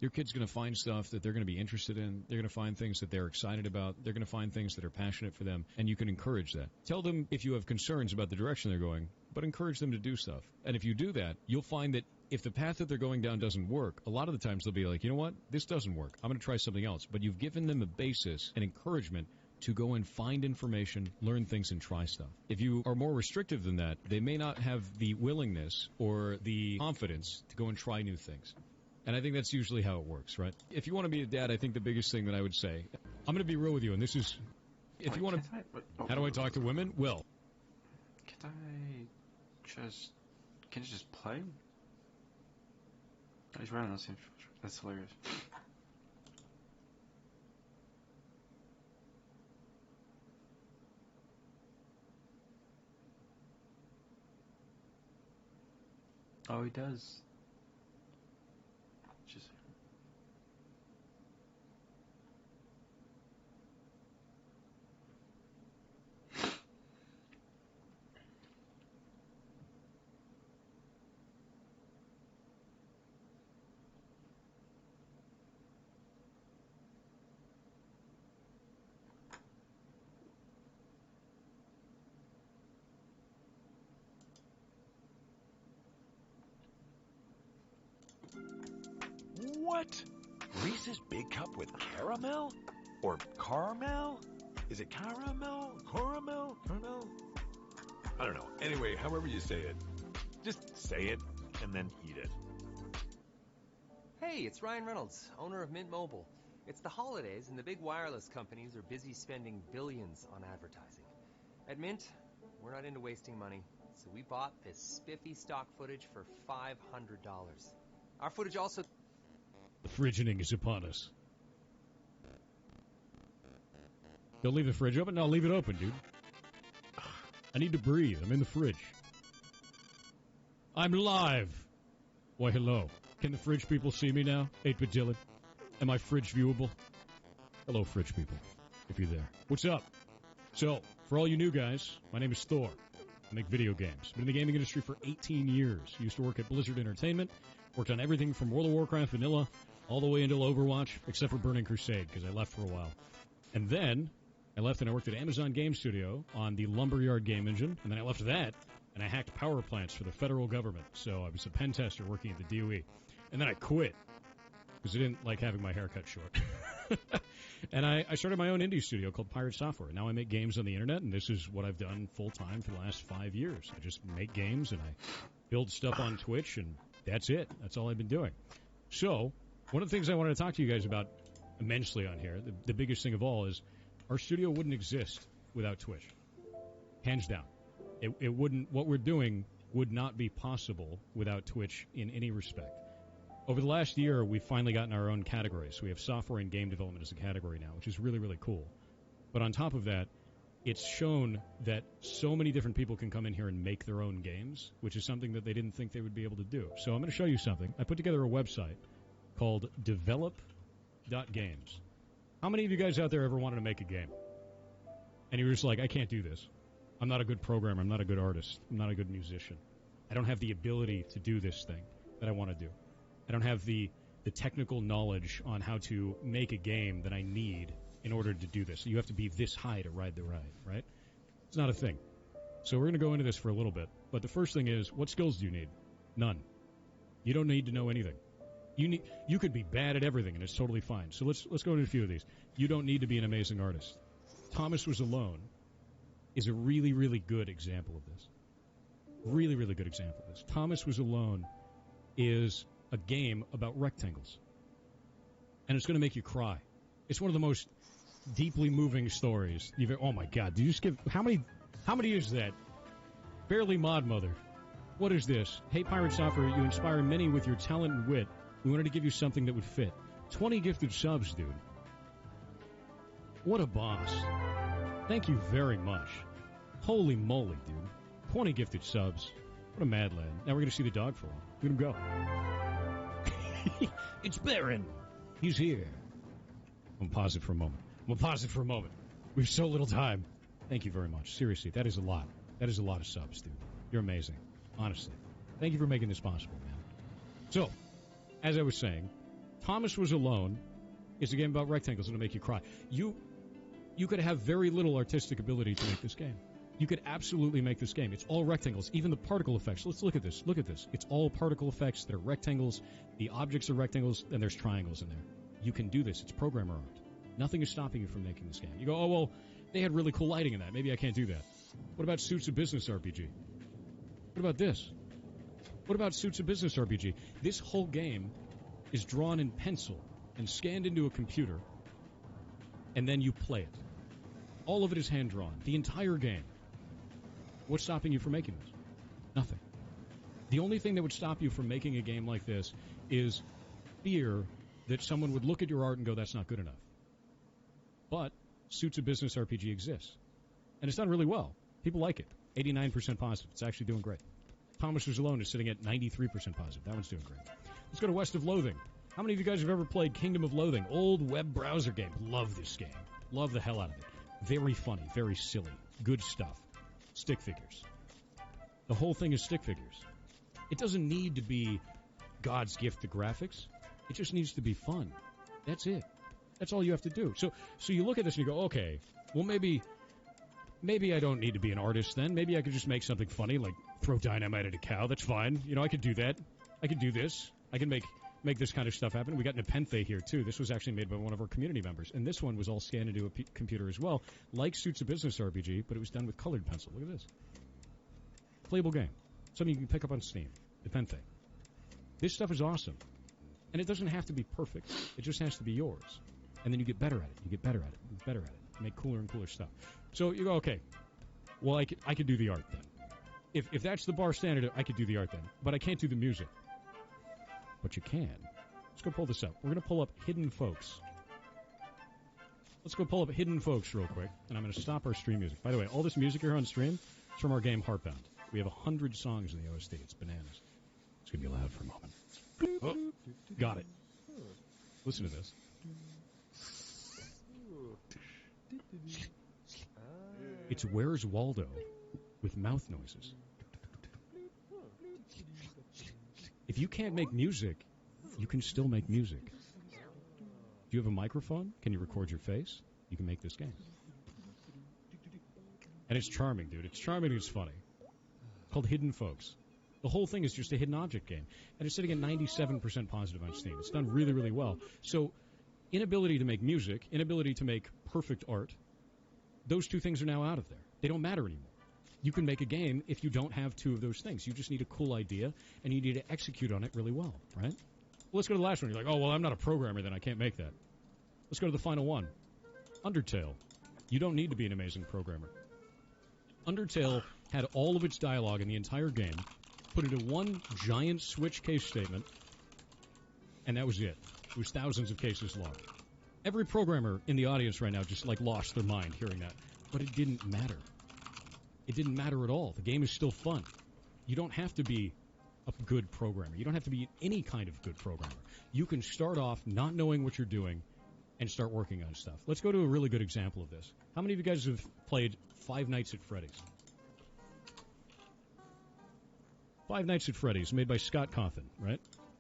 Your kid's going to find stuff that they're going to be interested in. They're going to find things that they're excited about. They're going to find things that are passionate for them, and you can encourage that. Tell them if you have concerns about the direction they're going, but encourage them to do stuff. And if you do that, you'll find that if the path that they're going down doesn't work, a lot of the times they'll be like, you know what, this doesn't work. I'm going to try something else. But you've given them a basis and encouragement to go and find information, learn things, and try stuff. If you are more restrictive than that, they may not have the willingness or the confidence to go and try new things. And I think that's usually how it works, right? If you want to be a dad, I think the biggest thing that I would say, I'm going to be real with you, and this is, if you want to, how do I talk to women? Well, can you just play? Oh, he's running on the same. That's hilarious. Oh, he does. Just... What? Reese's Big Cup with caramel? Or caramel? Is it caramel? Caramel? Caramel? I don't know. Anyway, however you say it. Just say it and then eat it. Hey, it's Ryan Reynolds, owner of Mint Mobile. It's the holidays and the big wireless companies are busy spending billions on advertising. At Mint, we're not into wasting money, so we bought this spiffy stock footage for $500. Our footage also... The fridgening is upon us. Don't leave the fridge open? No, leave it open, dude. I need to breathe. I'm in the fridge. I'm live. Why, hello. Can the fridge people see me now? 8-Bit Dylan. Am I fridge viewable? Hello, fridge people, if you're there. What's up? So, for all you new guys, my name is Thor. I make video games. Been in the gaming industry for 18 years. Used to work at Blizzard Entertainment. Worked on everything from World of Warcraft Vanilla all the way until Overwatch, except for Burning Crusade, because I left for a while. And then I left and I worked at Amazon Game Studio on the Lumberyard game engine. And then I left that and I hacked power plants for the federal government. So I was a pen tester working at the DOE. And then I quit because I didn't like having my hair cut short. And I started my own indie studio called Pirate Software. Now I make games on the internet, and this is what I've done full-time for the last 5 years. I just make games, and I build stuff on Twitch, and that's it. That's all I've been doing. So one of the things I wanted to talk to you guys about immensely on here, the biggest thing of all, is our studio wouldn't exist without Twitch. Hands down. It wouldn't. What we're doing would not be possible without Twitch in any respect. Over the last year, we've finally gotten our own categories. We have software and game development as a category now, which is really, really cool. But on top of that, it's shown that so many different people can come in here and make their own games, which is something that they didn't think they would be able to do. So I'm going to show you something. I put together a website called develop.games. How many of you guys out there ever wanted to make a game? And you were just like, I can't do this. I'm not a good programmer. I'm not a good artist. I'm not a good musician. I don't have the ability to do this thing that I want to do. I don't have the technical knowledge on how to make a game that I need in order to do this. You have to be this high to ride the ride, right? It's not a thing. So we're going to go into this for a little bit. But the first thing is, what skills do you need? None. You don't need to know anything. You could be bad at everything, and it's totally fine. So let's go into a few of these. You don't need to be an amazing artist. Thomas Was Alone is a really, really good example of this. Really, really good example of this. Thomas Was Alone is a game about rectangles. And it's going to make you cry. It's one of the most deeply moving stories you've ever... Oh, my God. Did you just give... How many is that? Barely Mod Mother. What is this? Hey, Pirate Software, you inspire many with your talent and wit. We wanted to give you something that would fit. 20 gifted subs, dude. What a boss. Thank you very much. Holy moly, dude. 20 gifted subs. What a mad lad. Now we're going to see the dog for him. Let him go. It's Baron. He's here. I'm going to pause it for a moment. We have so little time. Thank you very much. Seriously, that is a lot. That is a lot of subs, dude. You're amazing. Honestly. Thank you for making this possible, man. So, as I was saying, Thomas Was Alone is a game about rectangles that'll make you cry. You could have very little artistic ability to make this game. You could absolutely make this game. It's all rectangles, even the particle effects. Let's look at this. Look at this. It's all particle effects. They're rectangles. The objects are rectangles, and there's triangles in there. You can do this. It's programmer art. Nothing is stopping you from making this game. You go, oh, well, they had really cool lighting in that. Maybe I can't do that. What about Suits of Business RPG? What about this? What about Suits of Business RPG? This whole game is drawn in pencil and scanned into a computer, and then you play it. All of it is hand-drawn. The entire game. What's stopping you from making this? Nothing. The only thing that would stop you from making a game like this is fear that someone would look at your art and go, that's not good enough. But Suits of Business RPG exists. And it's done really well. People like it. 89% positive. It's actually doing great. Thomas Was Alone is sitting at 93% positive. That one's doing great. Let's go to West of Loathing. How many of you guys have ever played Kingdom of Loathing? Old web browser game. Love this game. Love the hell out of it. Very funny. Very silly. Good stuff. Stick figures. The whole thing is stick figures. It doesn't need to be God's gift to graphics. It just needs to be fun. That's it. That's all you have to do. So you look at this and you go, okay, well, maybe I don't need to be an artist then. Maybe I could just make something funny, like throw dynamite at a cow. That's fine. I could do that. I could do this. I can make make this kind of stuff happen. We got Nepenthe here, too. This was actually made by one of our community members. And this one was all scanned into a computer as well, like Suits of Business RPG, but it was done with colored pencil. Look at this. Playable game. Something you can pick up on Steam. Nepenthe. This stuff is awesome. And it doesn't have to be perfect. It just has to be yours. And then you get better at it. You get better at it. You get better at it. You make cooler and cooler stuff. So you go, okay, well, I could do the art then. If that's the bar standard, I could do the art then. But I can't do the music. But you can. Let's go pull this up. We're going to pull up Hidden Folks. Let's go pull up Hidden Folks real quick, and I'm going to stop our stream music. By the way, all this music here on stream is from our game Heartbound. We have 100 songs in the OST. It's bananas. It's going to be loud for a moment. Oh, got it. Listen to this. It's Where's Waldo with mouth noises. If you can't make music, you can still make music. Do you have a microphone? Can you record your face? You can make this game. And it's charming, dude. It's charming and it's funny. It's called Hidden Folks. The whole thing is just a hidden object game. And it's sitting at 97% positive on Steam. It's done really, really well. So, inability to make music, inability to make perfect art, those two things are now out of there. They don't matter anymore. You can make a game if you don't have two of those things. You just need a cool idea, and you need to execute on it really well, right? Well, let's go to the last one. You're like, oh, well, I'm not a programmer, then I can't make that. Let's go to the final one. Undertale. You don't need to be an amazing programmer. Undertale had all of its dialogue in the entire game put into one giant switch case statement, and that was it. It was thousands of cases long. Every programmer in the audience right now just, lost their mind hearing that. But it didn't matter. It didn't matter at all. The game is still fun. You don't have to be a good programmer. You don't have to be any kind of good programmer. You can start off not knowing what you're doing and start working on stuff. Let's go to a really good example of this. How many of you guys have played Five Nights at Freddy's? Five Nights at Freddy's, made by Scott Cawthon, right?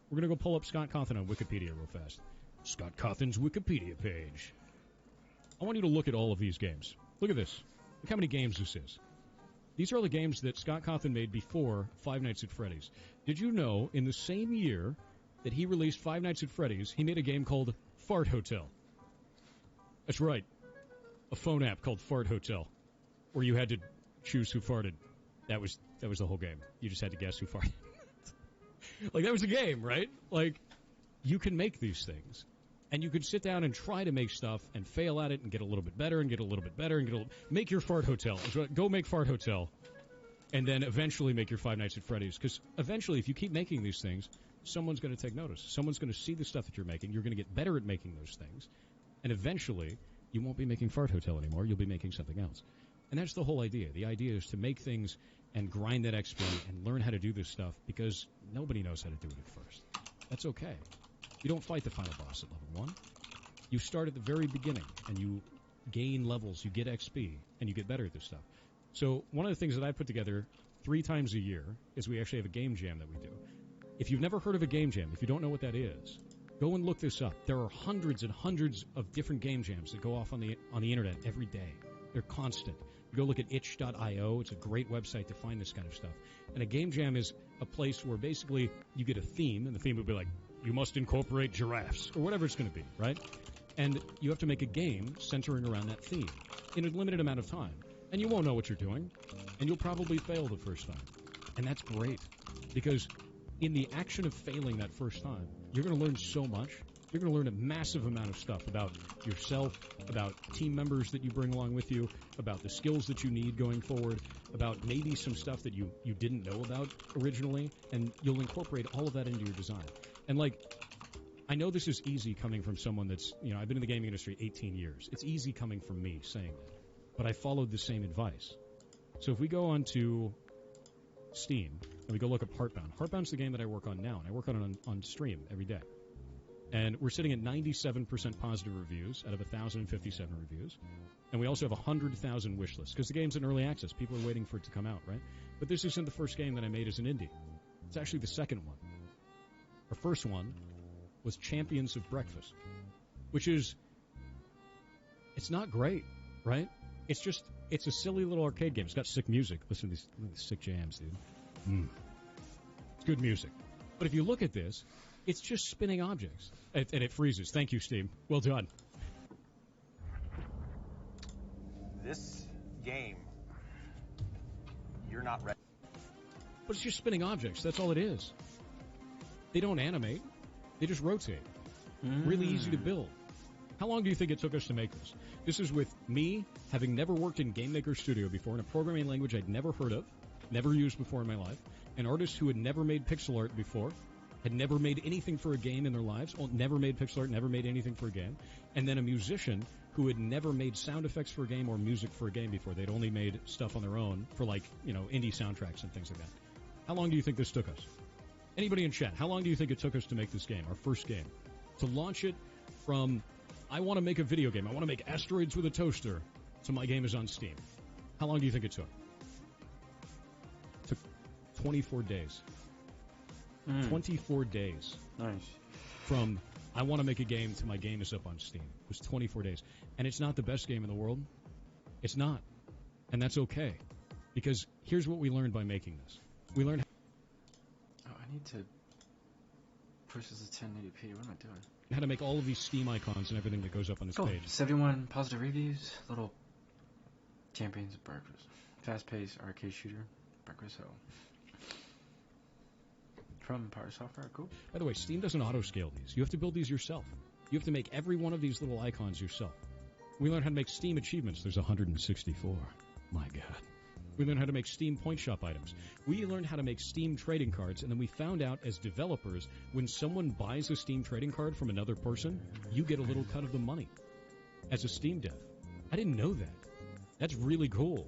We're going to go pull up Scott Cawthon on Wikipedia real fast. Scott Cawthon's Wikipedia page. I want you to look at all of these games. Look at this. Look how many games this is. These are all the games that Scott Cawthon made before Five Nights at Freddy's. Did you know, in the same year that he released Five Nights at Freddy's, he made a game called Fart Hotel? That's right. A phone app called Fart Hotel, where you had to choose who farted. That was the whole game. You just had to guess who farted. That was a game, right? You can make these things. And you could sit down and try to make stuff and fail at it and get a little bit better and get a little bit better and make your Fart Hotel. Go make Fart Hotel, and then eventually make your Five Nights at Freddy's. Because eventually, if you keep making these things, someone's going to take notice. Someone's going to see the stuff that you're making. You're going to get better at making those things. And eventually, you won't be making Fart Hotel anymore. You'll be making something else. And that's the whole idea. The idea is to make things and grind that XP and learn how to do this stuff because nobody knows how to do it at first. That's okay. You don't fight the final boss at level 1. You start at the very beginning, and you gain levels, you get XP, and you get better at this stuff. So one of the things that I put together 3 times a year is we actually have a game jam that we do. If you've never heard of a game jam, if you don't know what that is, go and look this up. There are hundreds and hundreds of different game jams that go off on the internet every day. They're constant. You go look at itch.io. It's a great website to find this kind of stuff. And a game jam is a place where basically you get a theme, and the theme would be like, you must incorporate giraffes, or whatever it's going to be, right? And you have to make a game centering around that theme in a limited amount of time. And you won't know what you're doing, and you'll probably fail the first time. And that's great, because in the action of failing that first time, you're going to learn so much. You're going to learn a massive amount of stuff about yourself, about team members that you bring along with you, about the skills that you need going forward, about maybe some stuff that you didn't know about originally, and you'll incorporate all of that into your design. And, I know this is easy coming from someone that's, I've been in the gaming industry 18 years. It's easy coming from me saying that. But I followed the same advice. So if we go on to Steam, and we go look up Heartbound. Heartbound's the game that I work on now, and I work on it on stream every day. And we're sitting at 97% positive reviews out of 1,057 reviews. And we also have 100,000 wish lists, because the game's in early access. People are waiting for it to come out, right? But this isn't the first game that I made as an indie. It's actually the second one. Our first one was Champions of Breakfast, which is, it's not great, right? It's a silly little arcade game. It's got sick music. Listen to these sick jams, dude. It's good music. But if you look at this, it's just spinning objects. And it freezes. Thank you, Steam. Well done. This game, you're not ready. But it's just spinning objects. That's all it is. They don't animate. They just rotate. Really easy to build. How long do you think it took us to make this? This is with me having never worked in Game Maker Studio before, in a programming language I'd never heard of, never used before in my life, an artist who had never made pixel art before, had never made anything for a game in their lives, never made pixel art, never made anything for a game, and then a musician who had never made sound effects for a game or music for a game before. They'd only made stuff on their own for, like, indie soundtracks and things like that. How long do you think this took us? Anybody in chat, how long do you think it took us to make this game, our first game? To launch it from, I want to make a video game, I want to make asteroids with a toaster, to my game is on Steam. How long do you think it took? It took 24 days. 24 days. Nice. From, I want to make a game to my game is up on Steam. It was 24 days. And it's not the best game in the world. It's not. And that's okay. Because here's what we learned by making this. We learned I need to push this to 1080p. What am I doing? How to make all of these Steam icons and everything that goes up on this page. 71 positive reviews. Little champions of breakfast. Fast-paced arcade shooter. Breakfast Hill. From Power Software. Cool. By the way, Steam doesn't auto-scale these. You have to build these yourself. You have to make every one of these little icons yourself. We learned how to make Steam achievements. There's 164. My God. We learned how to make Steam point shop items. We learned how to make Steam trading cards, and then we found out as developers, when someone buys a Steam trading card from another person, you get a little cut of the money as a Steam dev. I didn't know that. That's really cool.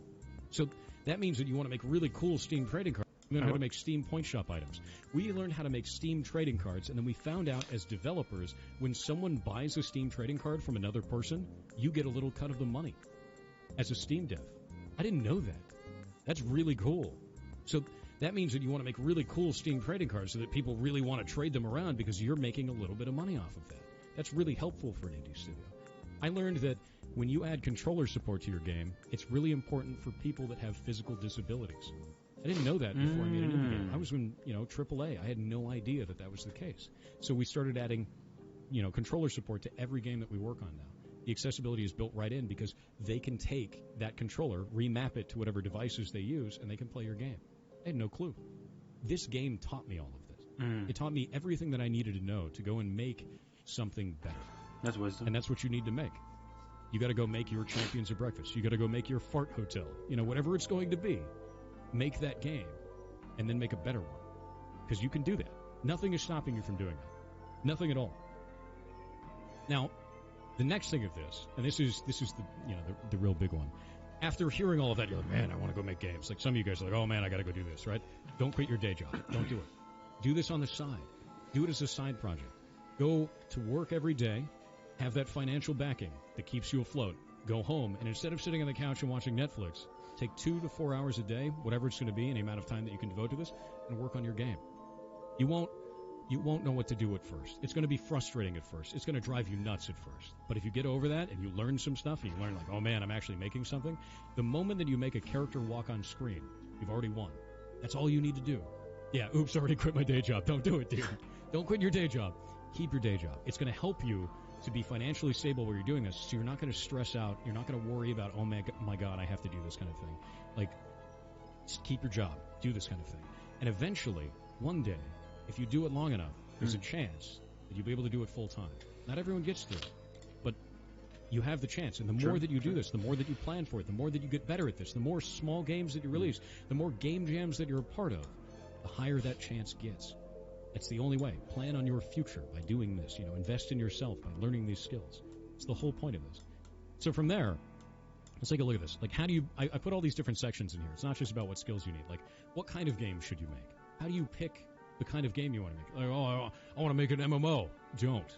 So that means that you want to make really cool Steam trading cards. We learned how to make Steam point shop items. We learned how to make Steam trading cards, and then we found out as developers, when someone buys a Steam trading card from another person, you get a little cut of the money as a Steam dev. I didn't know that. That's really cool. So that means that you want to make really cool Steam trading cards so that people really want to trade them around because you're making a little bit of money off of that. That's really helpful for an indie studio. I learned that when you add controller support to your game, it's really important for people that have physical disabilities. I didn't know that before I made an indie game. I was in, AAA. I had no idea that that was the case. So we started adding, controller support to every game that we work on now. The accessibility is built right in because they can take that controller, remap it to whatever devices they use, and they can play your game. I had no clue. This game taught me all of this. It taught me everything that I needed to know to go and make something better. That's wisdom. And that's what you need to make. You got to go make your Champions of Breakfast. You got to go make your Fart Hotel. Whatever it's going to be, make that game, and then make a better one. Because you can do that. Nothing is stopping you from doing that. Nothing at all. Now, the next thing of this, and this is the real big one. After hearing all of that, you're like, man, I want to go make games. Like some of you guys are like, oh man, I got to go do this, right? Don't quit your day job. Don't do it. Do this on the side. Do it as a side project. Go to work every day. Have that financial backing that keeps you afloat. Go home, and instead of sitting on the couch and watching Netflix, take 2 to 4 hours a day, whatever it's going to be, in the amount of time that you can devote to this, and work on your game. You won't know what to do at first. It's going to be frustrating at first. It's going to drive you nuts at first. But if you get over that and you learn some stuff and you learn like, oh man, I'm actually making something, the moment that you make a character walk on screen, you've already won. That's all you need to do. Yeah, oops, already quit my day job. Don't do it, dude. Don't quit your day job. Keep your day job. It's going to help you to be financially stable while you're doing this, so you're not going to stress out. You're not going to worry about, oh my God, I have to do this kind of thing. Like, just keep your job. Do this kind of thing. And eventually, one day, if you do it long enough, there's a chance that you'll be able to do it full time. Not everyone gets to it, but you have the chance. And the more that you do this, the more that you plan for it, the more that you get better at this, the more small games that you release, the more game jams that you're a part of, the higher that chance gets. That's the only way. Plan on your future by doing this. Invest in yourself by learning these skills. It's the whole point of this. So from there, let's take a look at this. Like, how do you... I put all these different sections in here. It's not just about what skills you need. Like, what kind of game should you make? How do you pick the kind of game you want to make? Like, I want to make an MMO. Don't.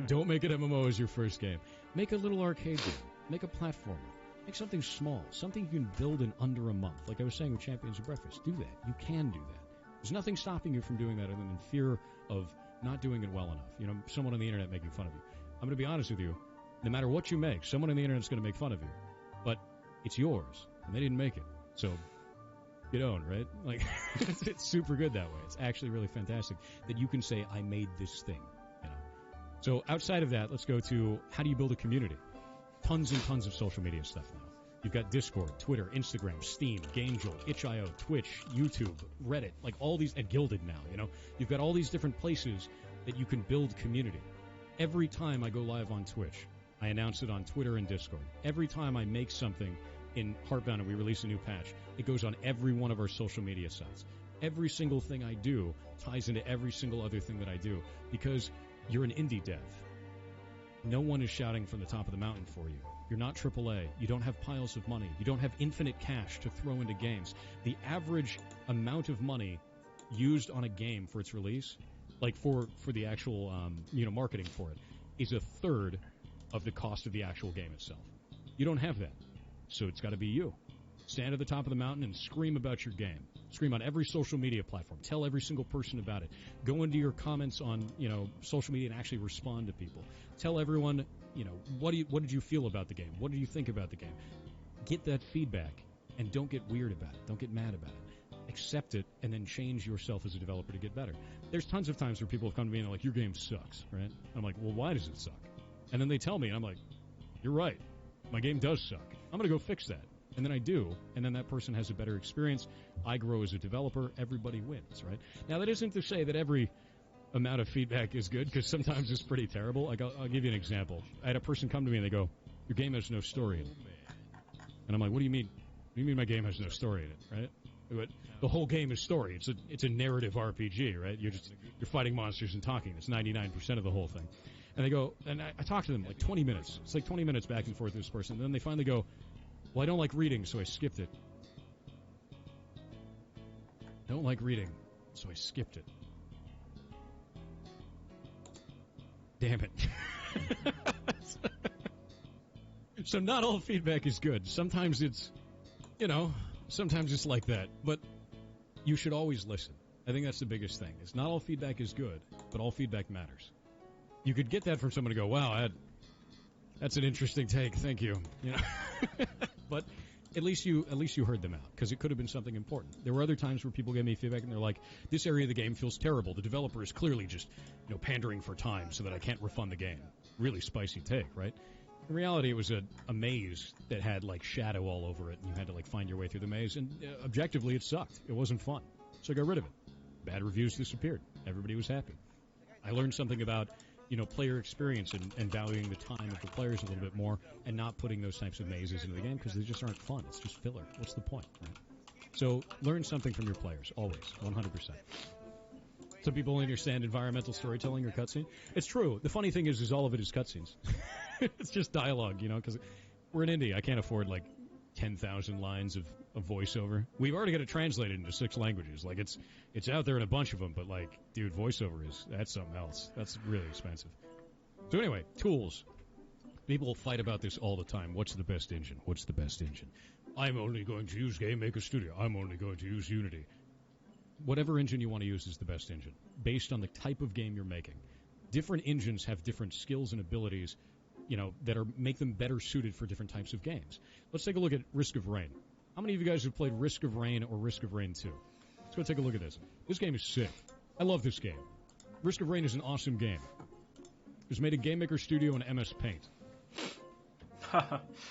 Don't make an MMO as your first game. Make a little arcade game. Make a platformer. Make something small. Something you can build in under a month. Like I was saying with Champions of Breakfast. Do that. You can do that. There's nothing stopping you from doing that other than fear of not doing it well enough. Someone on the internet making fun of you. I'm going to be honest with you. No matter what you make, someone on the internet is going to make fun of you. But it's yours, and they didn't make it. So you don't, right? Like, it's super good that way. It's actually really fantastic that you can say, I made this thing. You know? So outside of that, let's go to how do you build a community? Tons and tons of social media stuff now. You've got Discord, Twitter, Instagram, Steam, GameJolt, itch.io, Twitch, YouTube, Reddit, like all these, and Gilded now, you know? You've got all these different places that you can build community. Every time I go live on Twitch, I announce it on Twitter and Discord. Every time I make something in Heartbound and we release a new patch, it goes on every one of our social media sites. Every single thing I do ties into every single other thing that I do because you're an indie dev. No one is shouting from the top of the mountain for you. You're not AAA. You don't have piles of money. You don't have infinite cash to throw into games. The average amount of money used on a game for its release, like for the actual marketing for it, is a third of the cost of the actual game itself. You don't have that. So it's got to be you. Stand at the top of the mountain and scream about your game. Scream on every social media platform. Tell every single person about it. Go into your comments on, social media and actually respond to people. Tell everyone, what did you feel about the game? What did you think about the game? Get that feedback and don't get weird about it. Don't get mad about it. Accept it and then change yourself as a developer to get better. There's tons of times where people have come to me and they're like, your game sucks, right? I'm like, well, why does it suck? And then they tell me and I'm like, you're right. My game does suck. I'm going to go fix that. And then I do, and then that person has a better experience. I grow as a developer. Everybody wins, right? Now, that isn't to say that every amount of feedback is good, because sometimes it's pretty terrible. Like, I'll give you an example. I had a person come to me, and they go, your game has no story in it. And I'm like, what do you mean? What do you mean my game has no story in it, right? But the whole game is story. It's a narrative RPG, right? You're fighting monsters and talking. It's 99% of the whole thing. And they go, and I talk to them like 20 minutes. It's like 20 minutes back and forth with this person. And then they finally go, well, I don't like reading, so I skipped it. I don't like reading, so I skipped it. Damn it. So not all feedback is good. Sometimes it's, sometimes it's like that. But you should always listen. I think that's the biggest thing. It's not all feedback is good, but all feedback matters. You could get that from someone to go, wow, that's an interesting take. Thank you. But at least you heard them out, because it could have been something important. There were other times where people gave me feedback and they're like, this area of the game feels terrible. The developer is clearly just pandering for time so that I can't refund the game. Really spicy take, right? In reality, it was a maze that had like shadow all over it, and you had to like find your way through the maze. And objectively, it sucked. It wasn't fun, so I got rid of it. Bad reviews disappeared. Everybody was happy. I learned something about player experience and valuing the time of the players a little bit more, and not putting those types of mazes into the game because they just aren't fun. It's just filler. What's the point, right? So learn something from your players, always, 100%. Some people only understand environmental storytelling or cutscene. It's true. The funny thing is all of it is cutscenes. It's just dialogue, because we're an indie. I can't afford like 10,000 lines of voiceover. We've already got it translated into 6 languages. Like it's out there in a bunch of them, but like, dude, voiceover that's something else. That's really expensive. So anyway, tools. People fight about this all the time. What's the best engine? What's the best engine? I'm only going to use Game Maker Studio. I'm only going to use Unity. Whatever engine you want to use is the best engine, based on the type of game you're making. Different engines have different skills and abilities, that make them better suited for different types of games. Let's take a look at Risk of Rain. How many of you guys have played Risk of Rain or Risk of Rain 2? Let's go take a look at this. This game is sick. I love this game. Risk of Rain is an awesome game. It was made in Game Maker Studio and MS Paint.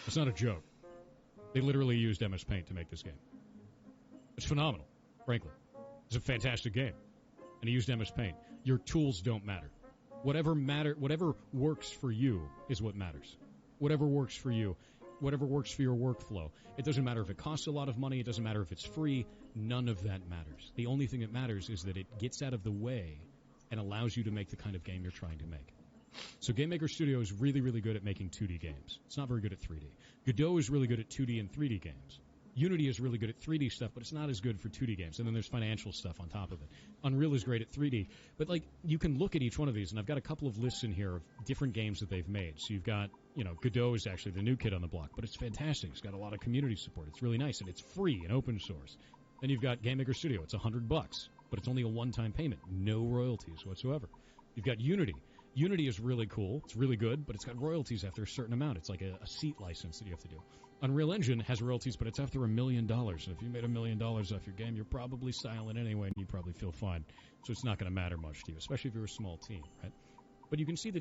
It's not a joke. They literally used MS Paint to make this game. It's phenomenal, frankly. It's a fantastic game. And he used MS Paint. Your tools don't matter. Whatever works for you is what matters. Whatever works for you, whatever works for your workflow. It doesn't matter if it costs a lot of money. It doesn't matter if it's free. None of that matters. The only thing that matters is that it gets out of the way and allows you to make the kind of game you're trying to make. So Game Maker Studio is really, really good at making 2D games. It's not very good at 3D. Godot is really good at 2D and 3D games. Unity is really good at 3D stuff, but it's not as good for 2D games. And then there's financial stuff on top of it. Unreal is great at 3D. But, you can look at each one of these, and I've got a couple of lists in here of different games that they've made. So you've got, Godot is actually the new kid on the block, but it's fantastic. It's got a lot of community support. It's really nice, and it's free and open source. Then you've got Game Maker Studio. It's $100, but it's only a one-time payment. No royalties whatsoever. You've got Unity. Unity is really cool. It's really good, but it's got royalties after a certain amount. It's like a seat license that you have to do. Unreal Engine has royalties, but it's after $1 million. And if you made $1 million off your game, you're probably silent anyway, and you probably feel fine. So it's not going to matter much to you, especially if you're a small team, right? But you can see the difference.